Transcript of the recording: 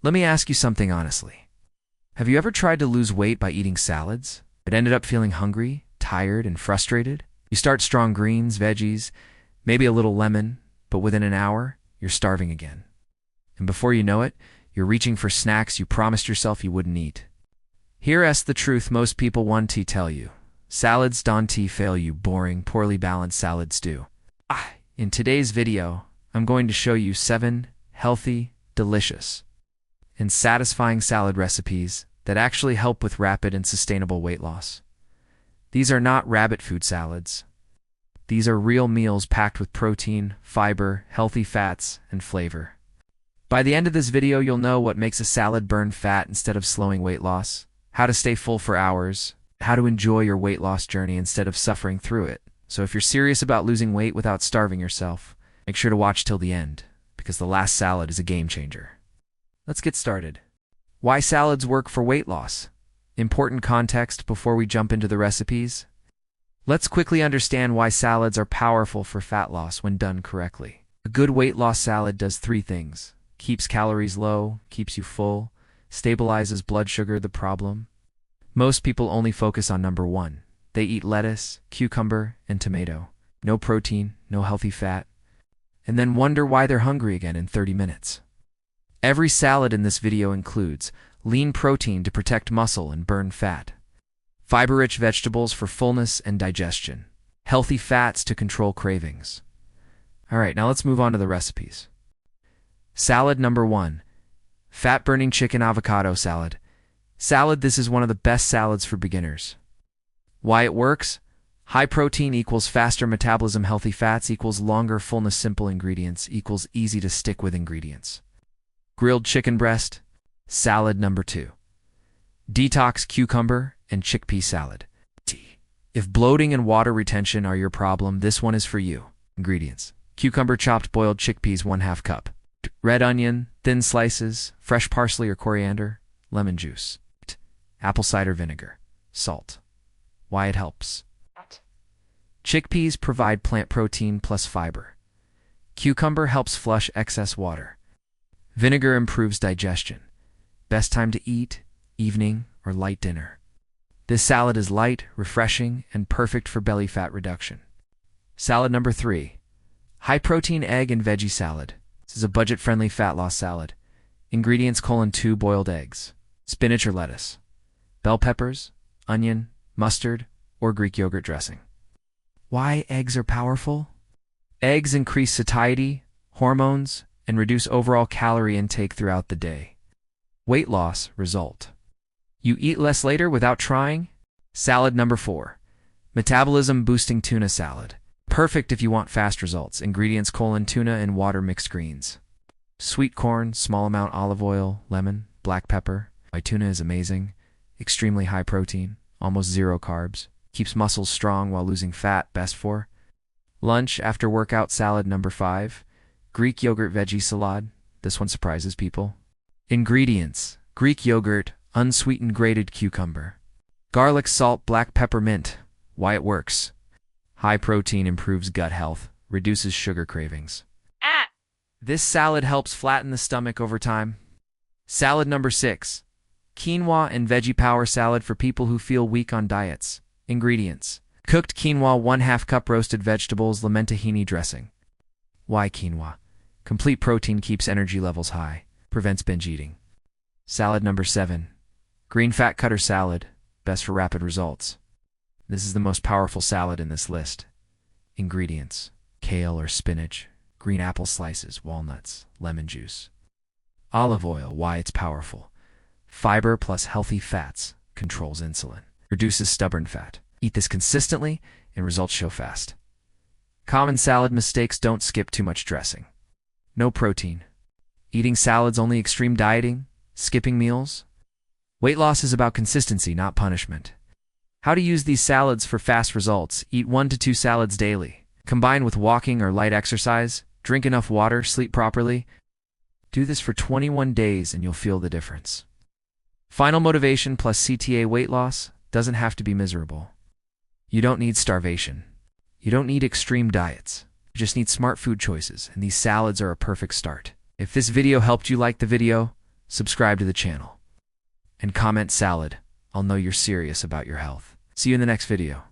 Let me ask you something honestly. Have you ever tried to lose weight by eating salads, but ended up feeling hungry, tired, and frustrated? You start strong greens, veggies, maybe a little lemon, but within an hour, you're starving again. And before you know it, you're reaching for snacks you promised yourself you wouldn't eat. Here's the truth most people want to tell you. Salads don't fail you, boring, poorly balanced salads do. In today's video, I'm going to show you 7 healthy, delicious, and satisfying salad recipes that actually help with rapid and sustainable weight loss. These are not rabbit food salads. These are real meals packed with protein, fiber, healthy fats, and flavor. By the end of this video, you'll know what makes a salad burn fat instead of slowing weight loss, how to stay full for hours, how to enjoy your weight loss journey instead of suffering through it. So if you're serious about losing weight without starving yourself, make sure to watch till the end, because the last salad is a game changer. Let's get started. Why salads work for weight loss. Important context before we jump into the recipes. Let's quickly understand why salads are powerful for fat loss when done correctly. A good weight loss salad does 3 things. Keeps calories low, keeps you full, stabilizes blood sugar, the problem. Most people only focus on number 1. They eat lettuce, cucumber, and tomato. No protein, no healthy fat. And then wonder why they're hungry again in 30 minutes. Every salad in this video includes lean protein to protect muscle and burn fat, fiber-rich vegetables for fullness and digestion, healthy fats to control cravings. Alright, now let's move on to the recipes. Salad number 1. Fat-burning chicken avocado salad. This is one of the best salads for beginners. Why it works? High protein equals faster metabolism, healthy fats equals longer fullness, simple ingredients equals easy to stick with ingredients. Grilled chicken breast. Salad number 2. Detox cucumber and chickpea salad. If bloating and water retention are your problem, this one is for you. Ingredients: cucumber, chopped boiled chickpeas 1/2 cup. Red onion, thin slices, fresh parsley or coriander, lemon juice. Apple cider vinegar. Salt. Why it helps. Chickpeas provide plant protein plus fiber. Cucumber helps flush excess water. Vinegar improves digestion. Best time to eat: evening or light dinner. This salad is light, refreshing, and perfect for belly fat reduction. Salad number 3. High-protein egg and veggie salad. This is a budget-friendly fat loss salad. Ingredients: 2 boiled eggs, spinach or lettuce, bell peppers, onion, mustard, or Greek yogurt dressing. Why eggs are powerful? Eggs increase satiety, hormones, and reduce overall calorie intake throughout the day. Weight loss result. You eat less later without trying? Salad number 4. Metabolism-boosting tuna salad. Perfect if you want fast results. Ingredients: tuna and water, mixed greens, sweet corn, small amount olive oil, lemon, black pepper. Why tuna is amazing. Extremely high protein, almost 0 carbs. Keeps muscles strong while losing fat, best for lunch after workout. Salad number 5. Greek yogurt veggie salad. This one surprises people. Ingredients: Greek yogurt, unsweetened grated cucumber, garlic, salt, black pepper, mint. Why it works. High protein improves gut health, reduces sugar cravings. This salad helps flatten the stomach over time. Salad number 6. Quinoa and veggie power salad for people who feel weak on diets. Ingredients: cooked quinoa 1/2 cup, roasted vegetables, lemon tahini dressing. Why quinoa? Complete protein, keeps energy levels high, prevents binge eating. Salad number 7. Green fat cutter salad, best for rapid results. This is the most powerful salad in this list. Ingredients: kale or spinach, green apple slices, walnuts, lemon juice, olive oil. Why it's powerful? Fiber plus healthy fats, controls insulin, reduces stubborn fat. Eat this consistently and results show fast. Common salad mistakes: don't skip too much dressing. No protein. Eating salads only, extreme dieting, skipping meals. Weight loss is about consistency, not punishment. How to use these salads for fast results: eat 1 to 2 salads daily. Combine with walking or light exercise. Drink enough water. Sleep properly. Do this for 21 days and you'll feel the difference. Final motivation plus CTA: weight loss doesn't have to be miserable. You don't need starvation. You don't need extreme diets. You just need smart food choices, and these salads are a perfect start. If this video helped you, like the video, subscribe to the channel, and comment salad. I'll know you're serious about your health. See you in the next video.